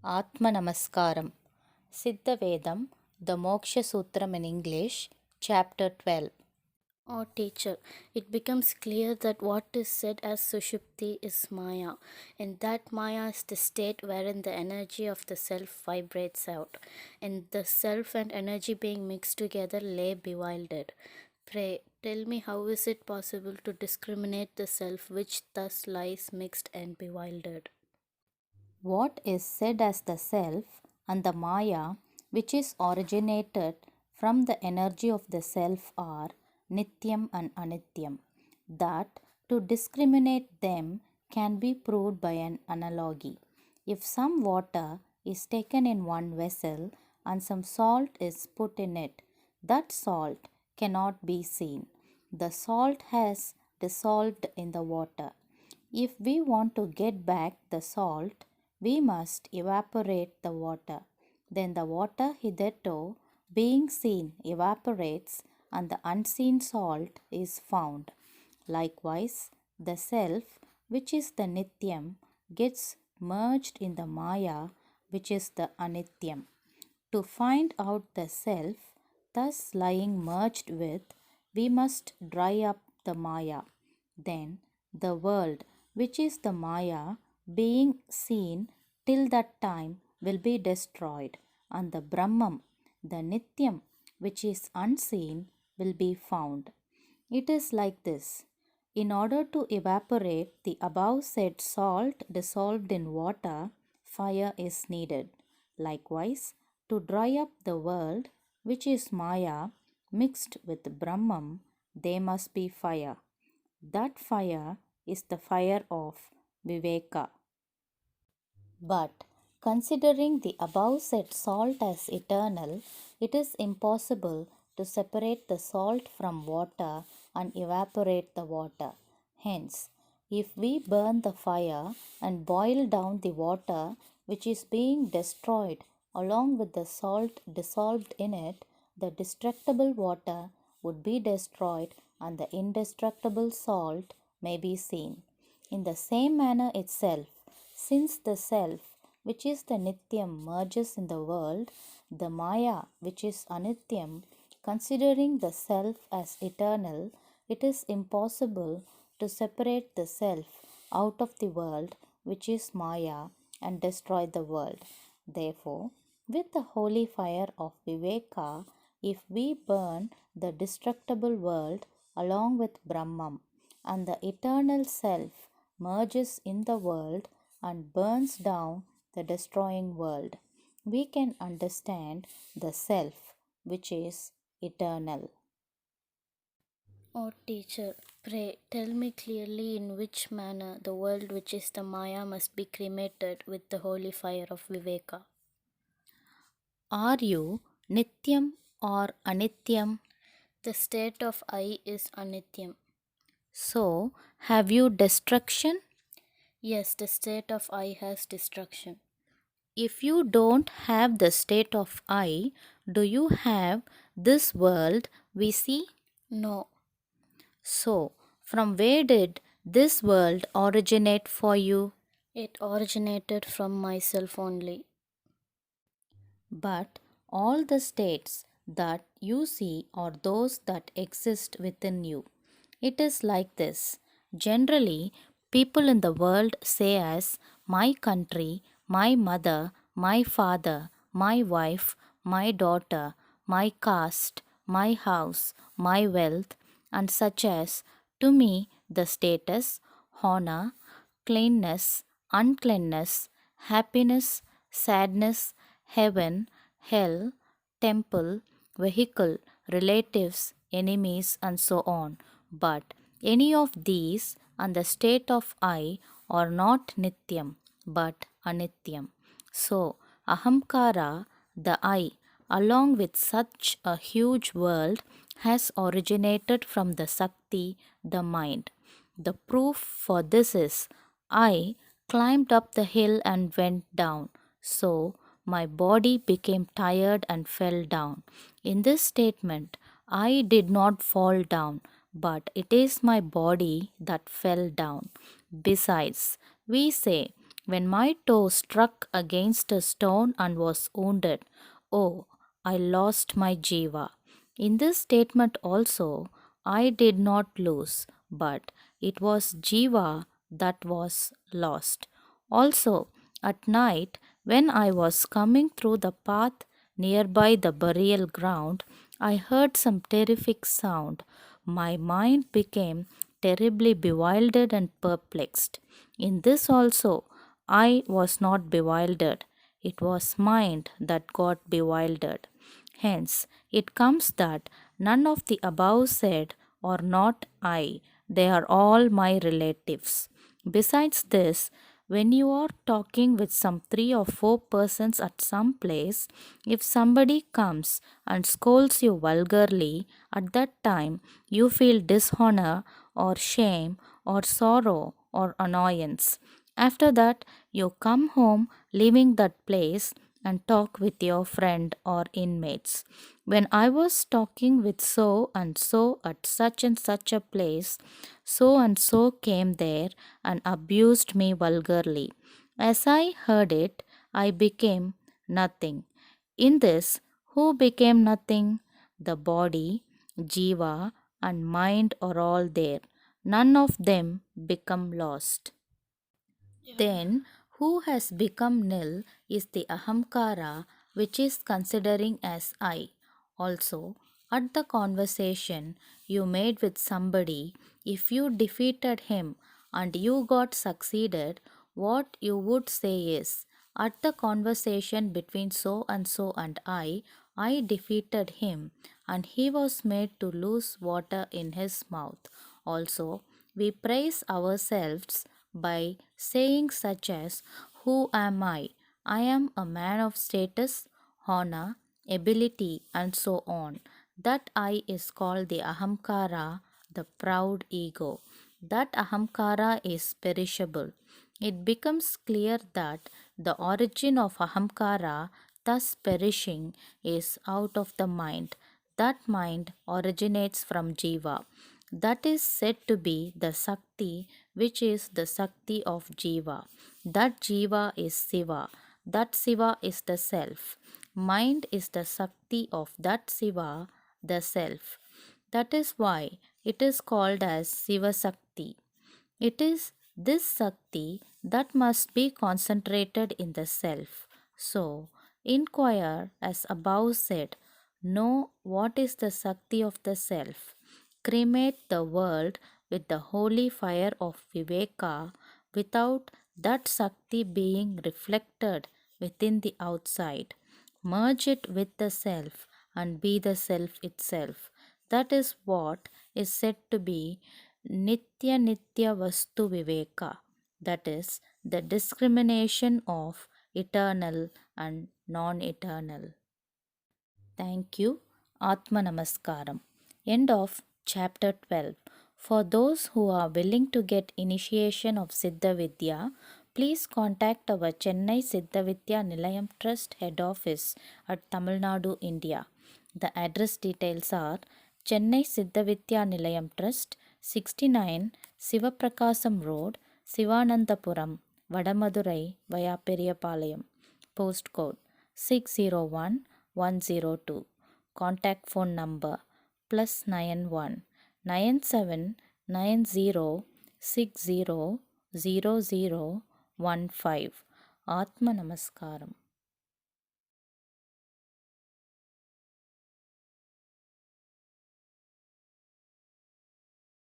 Atma Namaskaram. Siddha Vedam, the Moksha Sutram in English, Chapter 12. Or teacher, it becomes clear that what is said as Sushupti is Maya, and that Maya is the state wherein the energy of the self vibrates out, and the self and energy being mixed together lay bewildered. Pray, tell me how is it possible to discriminate the self which thus lies mixed and bewildered? What is said as the self and the Maya, which is originated from the energy of the self, are Nityam and Anityam. That to discriminate them can be proved by an analogy. If some water is taken in one vessel and some salt is put in it, that salt cannot be seen. The salt has dissolved in the water. If we want to get back the salt, we must evaporate the water. Then the water hitherto being seen evaporates and the unseen salt is found. Likewise, the self, which is the Nityam, gets merged in the Maya, which is the Anityam. To find out the self, thus lying merged with, we must dry up the Maya. Then the world, which is the Maya, being seen till that time, will be destroyed, and the Brahman, the Nityam, which is unseen, will be found. It is like this. In order to evaporate the above said salt dissolved in water, fire is needed. Likewise, to dry up the world, which is Maya, mixed with Brahman, there must be fire. That fire is the fire of Viveka. But considering the above said salt as eternal, it is impossible to separate the salt from water and evaporate the water. Hence, if we burn the fire and boil down the water which is being destroyed along with the salt dissolved in it, the destructible water would be destroyed and the indestructible salt may be seen. In the same manner itself, since the self, which is the Nityam, merges in the world, the Maya, which is Anityam, considering the self as eternal, it is impossible to separate the self out of the world, which is Maya, and destroy the world. Therefore, with the holy fire of Viveka, if we burn the destructible world along with Brahman, and the eternal self merges in the world and burns down the destroying world, we can understand the self which is eternal. Or teacher, pray tell me clearly in which manner the world which is the Maya must be cremated with the holy fire of Viveka. Are you Nityam or Anityam? The state of I is Anityam. So, have you destruction? Yes, the state of I has destruction. If you don't have the state of I, do you have this world we see? No, So, from where did this world originate for you? it originated from myself only. But all the states that you see are those that exist within you. It is like this. Generally, people in the world say as my country, my mother, my father, my wife, my daughter, my caste, my house, my wealth, and such as to me the status, honor, cleanness, uncleanness, happiness, sadness, heaven, hell, temple, vehicle, relatives, enemies, and so on. But any of these and the state of I are not Nityam but Anityam. So, Ahamkara, the I, along with such a huge world, has originated from the Sakti, the mind. The proof for this is I climbed up the hill and went down. So, my body became tired and fell down. In this statement, I did not fall down, but it is my body that fell down. Besides, we say when my toe struck against a stone and was wounded, oh, I lost my jiva. In this statement also, I did not lose, but it was jiva that was lost. Also, at night, when I was coming through the path nearby the burial ground, I heard some terrific sound. My mind became terribly bewildered and perplexed. In this also, I was not bewildered. It was mind that got bewildered. Hence, it comes that none of the above said are not I, they are all my relatives. Besides this, when you are talking with some 3 or 4 persons at some place, if somebody comes and scolds you vulgarly, at that time you feel dishonor or shame or sorrow or annoyance. After that, you come home, leaving that place, and talk with your friend or inmates. When I was talking with so and so at such and such a place, so and so came there and abused me vulgarly. As I heard it, I became nothing. In this, who became nothing? The body, jiva, and mind are all there. None of them become lost. Then, who has become nil is the ahamkara, which is considering as I. Also, at the conversation you made with somebody, if you defeated him and you got succeeded, what you would say is, at the conversation between so and I defeated him, and he was made to lose water in his mouth. Also, we praise ourselves by saying such as, who am I? I am a man of status, honor, ability, and so on. That I is called the ahamkara, the proud ego. That ahamkara is perishable. It becomes clear that the origin of ahamkara, thus perishing, is out of the mind. That mind originates from jiva. That is said to be the Sakti, which is the Sakti of Jiva. That Jiva is Siva. That Siva is the Self. Mind is the Sakti of that Siva, the Self. That is why it is called as Siva Sakti. It is this Sakti that must be concentrated in the self. So, inquire as above said, know what is the Sakti of the self. Cremate the world with the holy fire of Viveka without that Sakti being reflected within the outside. Merge it with the self and be the self itself. That is what is said to be Nitya Nitya Vastu Viveka, that is, the discrimination of eternal and non eternal. Thank you. Atma Namaskaram. End of chapter 12. For those who are willing to get initiation of Siddha Vidya, please contact our Chennai Siddha Vidya Nilayam Trust Head Office at Tamil Nadu, India. The address details are Chennai Siddha Vidya Nilayam Trust, 69 Sivaprakasam Road, Sivanandapuram, Vadamadurai, via Periyapalayam. Postcode 601102. Contact phone number +91 9790600015. Atma Namaskaram.